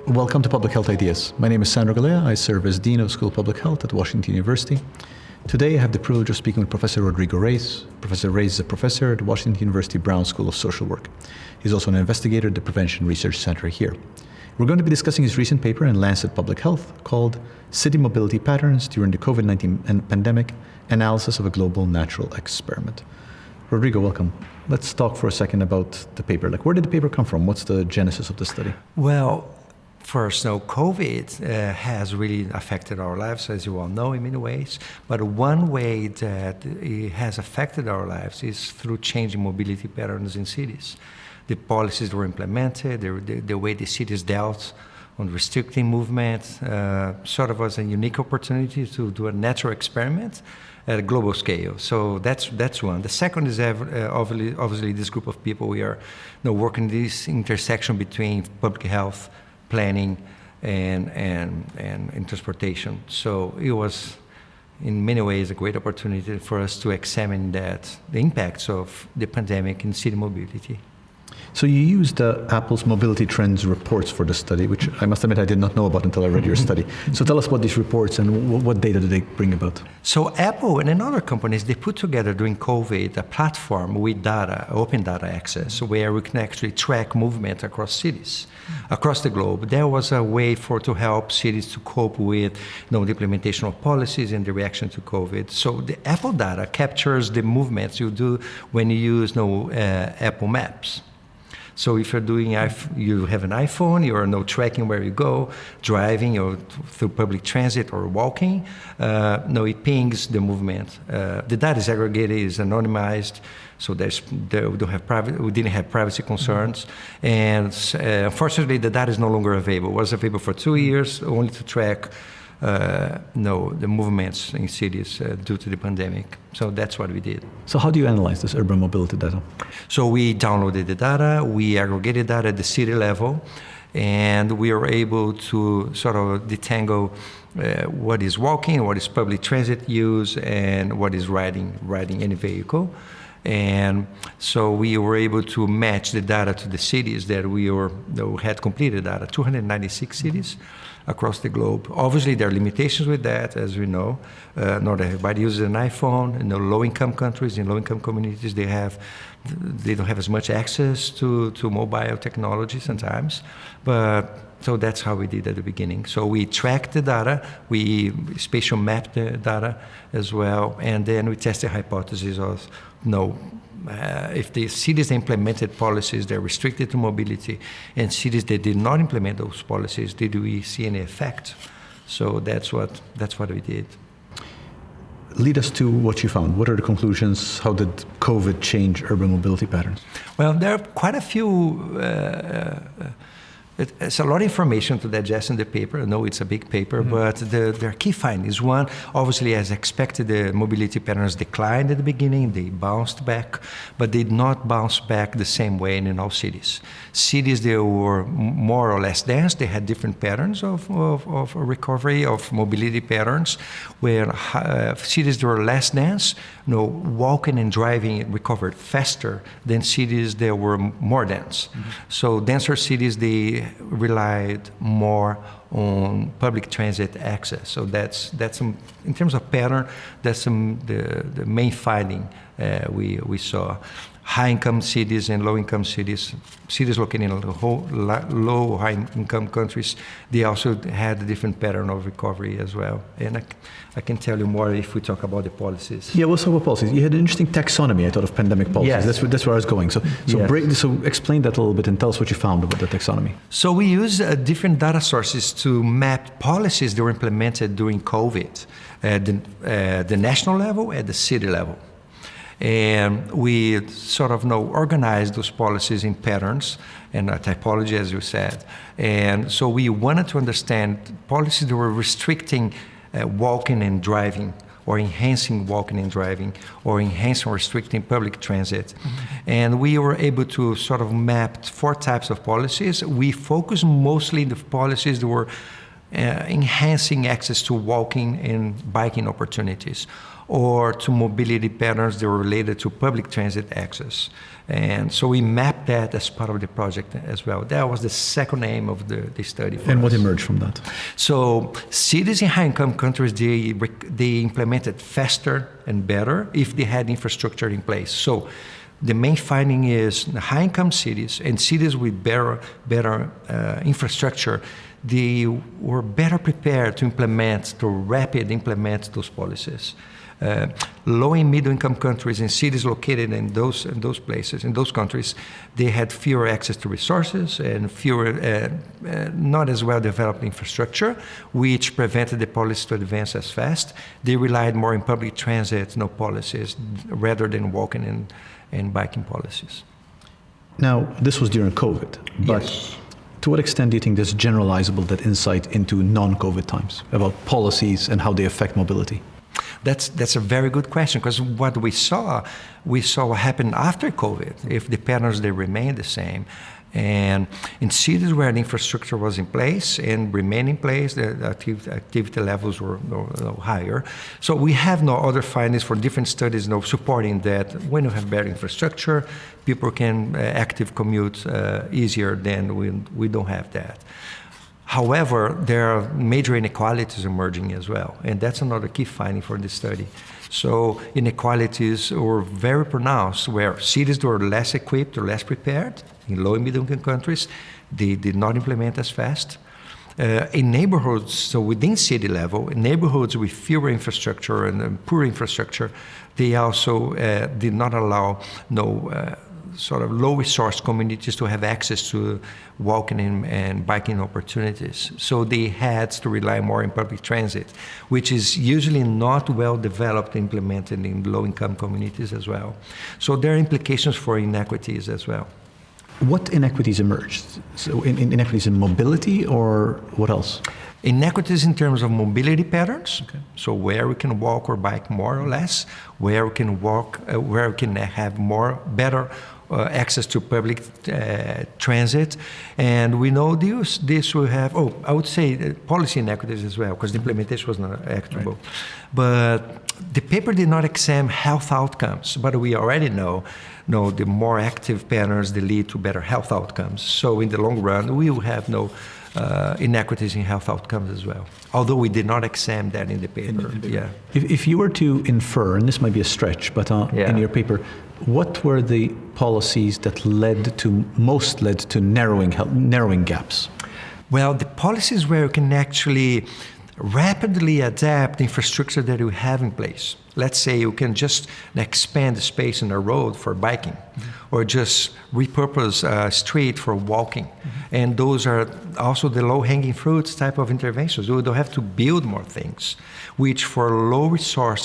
Welcome to Public Health Ideas. My name is Sandro Galea. I serve as Dean of School of Public Health at Washington University. Today I have the privilege of speaking with Professor Rodrigo Reis. Professor Reis is a professor at Washington University Brown School of Social Work. He's also an investigator at the Prevention Research Center here. We're going to be discussing his recent paper in Lancet Public Health called City Mobility Patterns During the COVID-19 Pandemic, Analysis of a Global Natural Experiment. Rodrigo, welcome. Let's talk for a second about the paper. Where did the paper come from? What's the genesis of the study? Well, first, COVID has really affected our lives, as you all know, in many ways. But one way that it has affected our lives is through changing mobility patterns in cities. The policies were implemented, the way the cities dealt on restricting movement, sort of was a unique opportunity to do a natural experiment at a global scale. So that's one. The second is obviously this group of people, we are working this intersection between public health, planning, and transportation. So it was, in many ways, a great opportunity for us to examine the impacts of the pandemic in city mobility. So you used Apple's mobility trends reports for the study, which I must admit I did not know about until I read your study. So tell us about these reports and what data do they bring about? So Apple and other companies, they put together during COVID a platform with data, open data access, where we can actually track movement across cities, across the globe. There was a way to help cities to cope with the implementation of policies and the reaction to COVID. So the Apple data captures the movements you do when you use Apple Maps. So if you have an iPhone, you're tracking where you go, driving or through public transit or walking, it pings the movement. The data is aggregated, is anonymized, so we didn't have privacy concerns. And unfortunately, the data is no longer available. It was available for 2 years, only to track the movements in cities due to the pandemic. So that's what we did. So how do you analyze this urban mobility data? So we downloaded the data, we aggregated data at the city level, and we are able to sort of detangle what is walking, what is public transit use, and what is riding any vehicle. And so we were able to match the data to the cities that we had completed data, 296 cities across the globe. Obviously, there are limitations with that, as we know. Not everybody uses an iPhone. In the low-income countries, in low-income communities, they don't have as much access to mobile technology sometimes. So that's how we did at the beginning. So we tracked the data, we spatial mapped the data as well, and then we tested hypotheses of if the cities implemented policies that restricted to mobility and cities that did not implement those policies, did we see any effect? So that's what we did. Lead us to what you found. What are the conclusions? How did COVID change urban mobility patterns? Well, there are quite a few. It's a lot of information to digest in the paper. I know it's a big paper, but there are key findings. One, obviously, as expected, the mobility patterns declined at the beginning. They bounced back, but they did not bounce back the same way in all cities. Cities that were more or less dense, they had different patterns of recovery, of mobility patterns, where cities that were less dense, walking and driving recovered faster than cities that were more dense. So denser cities, they relied more on public transit access. So that's in terms of pattern, that's the main finding we saw. High-income cities and low-income cities located in low, high-income countries, they also had a different pattern of recovery as well. And I can tell you more if we talk about the policies. Yeah, we'll talk about policies. You had an interesting taxonomy, I thought, of pandemic policies. Yes. That's where I was going. So explain that a little bit and tell us what you found about the taxonomy. So we use different data sources to map policies that were implemented during COVID at the national level, at the city level. And we sort of organize those policies in patterns and a typology, as you said. And so we wanted to understand policies that were restricting walking and driving, or enhancing walking and driving, or enhancing or restricting public transit. And we were able to sort of map 4 types of policies. We focused mostly on the policies that were enhancing access to walking and biking opportunities. or to mobility patterns that were related to public transit access. And so we mapped that as part of the project as well. That was the second aim of the study for And what us. emerged from that? So cities in high-income countries, they implemented faster and better if they had infrastructure in place. So the main finding is high-income cities and cities with better infrastructure, they were better prepared to rapidly implement those policies. Low and middle income countries and cities located in those places, in those countries, they had fewer access to resources and fewer, not as well developed infrastructure, which prevented the policies to advance as fast. They relied more on public transit, policies, rather than walking and biking policies. Now, this was during COVID, but Yes. to what extent do you think there's generalizable that insight into non-COVID times about policies and how they affect mobility? That's a very good question, because what we saw what happened after COVID, if the patterns, they remain the same. And in cities where the infrastructure was in place and remained in place, the activity levels were higher. So we have no other findings for different studies supporting that when you have better infrastructure, people can active commute easier than we don't have that. However, there are major inequalities emerging as well, and that's another key finding for this study. So inequalities were very pronounced, where cities were less equipped or less prepared. In low and middle income countries, they did not implement as fast. In neighborhoods, so within city level, in neighborhoods with fewer infrastructure and poor infrastructure, they also did not allow sort of low resource communities to have access to walking and biking opportunities. So they had to rely more on public transit, which is usually not well developed and implemented in low income communities as well. So there are implications for inequities as well. What inequities emerged? So inequities in mobility, or what else? Inequities in terms of mobility patterns, okay. So where we can walk or bike more or less, where we can walk, where we can have better access to public transit. And we know this will have, I would say policy inequities as well, because the implementation was not equitable. Right. But the paper did not examine health outcomes, but we already know the more active patterns, they lead to better health outcomes. So in the long run, we will have inequities in health outcomes as well. Although we did not examine that in the paper. Yeah. If you were to infer, and this might be a stretch, but in your paper, what were the policies that most led to narrowing gaps? Well, the policies where you can actually rapidly adapt the infrastructure that you have in place. Let's say you can just expand the space in a road for biking, or just repurpose a street for walking. And those are also the low-hanging fruits type of interventions. You don't have to build more things, which for low-resource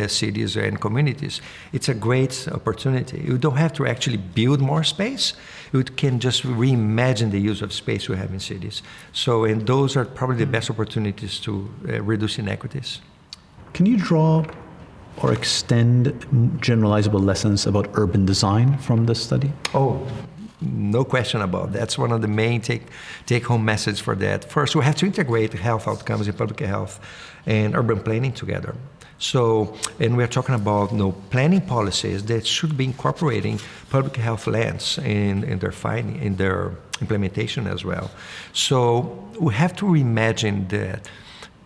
cities and communities, it's a great opportunity. You don't have to actually build more space. You can just reimagine the use of space we have in cities. So, and those are probably the best opportunities to reduce inequities. Can you draw or extend generalizable lessons about urban design from this study? Oh, no question about that. That's one of the main take-home messages for that. First, we have to integrate health outcomes in public health and urban planning together. So, and we're talking about planning policies that should be incorporating public health lens in their implementation as well. So we have to reimagine that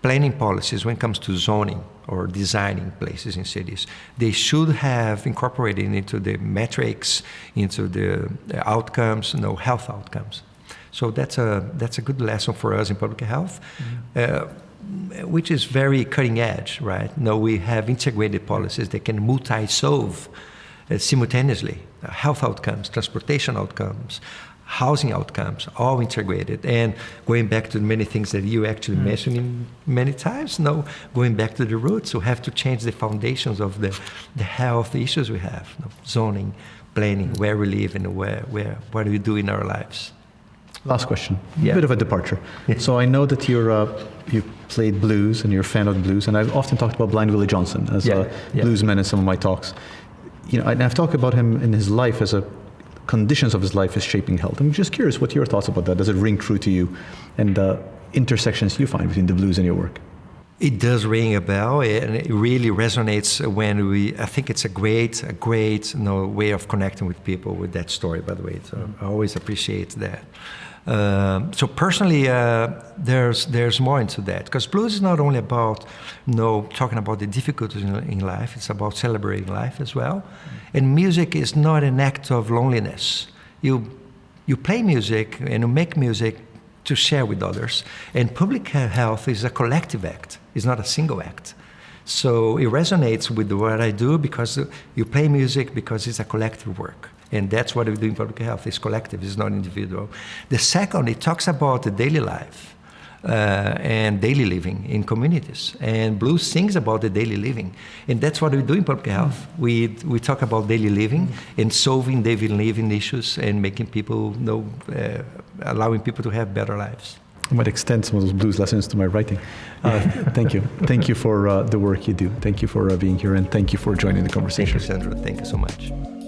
planning policies, when it comes to zoning or designing places in cities, they should have incorporated into the metrics, into the outcomes, health outcomes. So that's a good lesson for us in public health, which is very cutting edge, right? Now we have integrated policies that can multi-solve simultaneously health outcomes, transportation outcomes, housing outcomes, all integrated. And going back to many things that you actually mentioned many times, going back to the roots, we have to change the foundations of the health issues we have, zoning, planning, where we live and what do we do in our lives. Last question, a bit of a departure. So I know that you played blues and you're a fan of blues, and I've often talked about Blind Willie Johnson as a bluesman in some of my talks. And I've talked about him in his life as conditions of his life is shaping health. I'm just curious what your thoughts about that. Does it ring true to you, and the intersections you find between the blues and your work? It does ring a bell, and it really resonates when I think it's a great way of connecting with people with that story, by the way. So I always appreciate that. So personally, there's more into that, because blues is not only about talking about the difficulties in life, it's about celebrating life as well. And music is not an act of loneliness. You play music and you make music to share with others. And public health is a collective act. It's not a single act. So it resonates with what I do, because you play music because it's a collective work. And that's what we do in public health. It's collective, it's not individual. The second, it talks about the daily life and daily living in communities. And blues sings about the daily living. And that's what we do in public health. We talk about daily living and solving daily living issues and making people allowing people to have better lives. I might extend some of those blues lessons to my writing. Thank you. Thank you for the work you do. Thank you for being here, and thank you for joining the conversation. Thank you, Sandro. Thank you so much.